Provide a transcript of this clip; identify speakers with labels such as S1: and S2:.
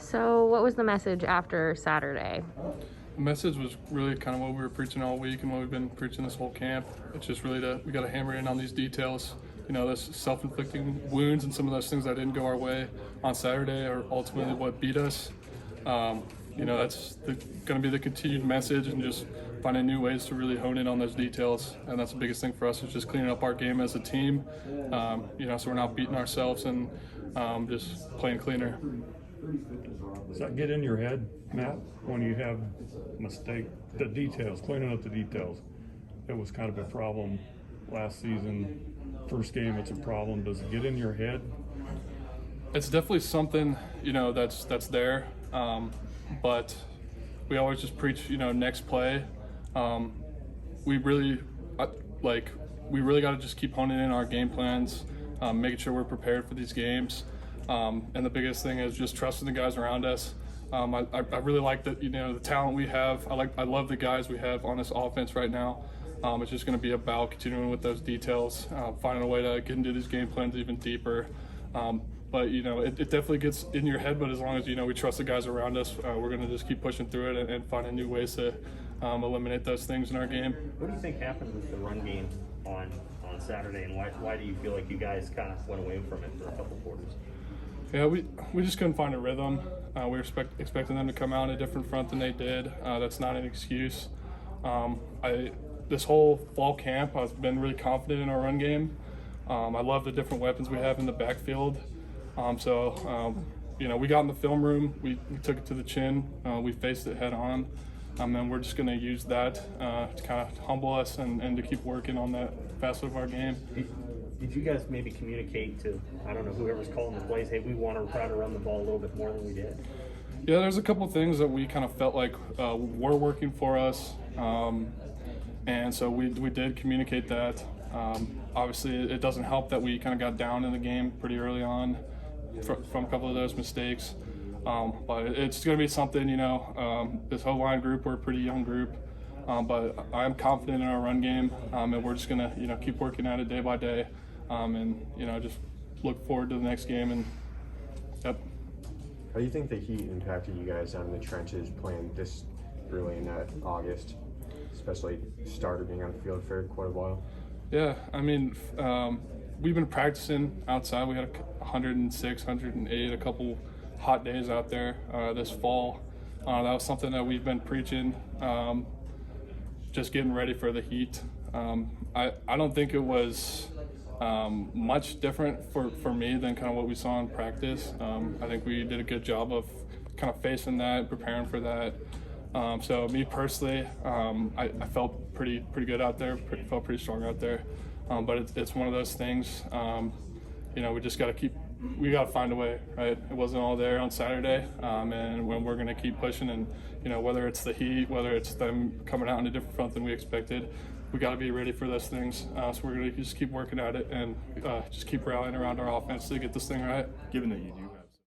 S1: So what was the message after Saturday?
S2: The message was really kind of what we were preaching all week and what we've been preaching this whole camp. It's just really we got to hammer in on these details. You know, those self-inflicting wounds and some of those things that didn't go our way on Saturday are ultimately what beat us. You know, that's going to be the continued message, and just finding new ways to really hone in on those details. And that's the biggest thing for us, is just cleaning up our game as a team, you know, so we're not beating ourselves and just playing cleaner.
S3: Does that get in your head, Matt, when you have mistake, the details, cleaning up the details? It was kind of a problem last season. First game, it's a problem. Does it get in your head?
S2: It's definitely something, you know, that's there. But we always just preach, you know, next play. We really got to just keep honing in our game plans, making sure we're prepared for these games. And the biggest thing is just trusting the guys around us. I really like the talent we have. I love the guys we have on this offense right now. It's just going to be about continuing with those details, finding a way to get into these game plans even deeper. But you know, it definitely gets in your head. But as long as we trust the guys around us, we're going to just keep pushing through it and finding new ways to eliminate those things in our game.
S4: What do you think happened with the run game on Saturday, and why do you feel like you guys kind of went away from it for a couple quarters?
S2: Yeah, we just couldn't find a rhythm. We were expecting them to come out in a different front than they did. That's not an excuse. This whole fall camp, I've been really confident in our run game. I love the different weapons we have in the backfield. You know, we got in the film room, we took it to the chin, we faced it head on, and we're just going to use that to kind of humble us and to keep working on that facet of our game.
S4: Did you guys maybe communicate to, I don't know, whoever's calling the plays, hey, we want to try to run the ball a little bit more than we did?
S2: Yeah, there's a couple things that we kind of felt like were working for us, and so we did communicate that. Obviously, it doesn't help that we kind of got down in the game pretty early on from a couple of those mistakes, but it's going to be something, you know, this whole line group, we're a pretty young group, but I'm confident in our run game, and we're just going to, you know, keep working at it day by day, and, you know, just look forward to the next game. And yep.
S5: How do you think the heat impacted you guys out in the trenches playing this early in August, especially starter being on the field for quite a while?
S2: Yeah, I mean, we've been practicing outside. We had 106, 108, a couple hot days out there this fall. That was something that we've been preaching, just getting ready for the heat. I don't think it was much different for me than kind of what we saw in practice. I think we did a good job of kind of facing that, preparing for that. So me personally, I felt pretty good out there. Felt pretty strong out there. But it's one of those things. You know, we just got to find a way, right? It wasn't all there on Saturday, and when we're going to keep pushing, and you know, whether it's the heat, whether it's them coming out in a different front than we expected, we got to be ready for those things. So we're going to just keep working at it and just keep rallying around our offense to get this thing right.
S6: Given that you do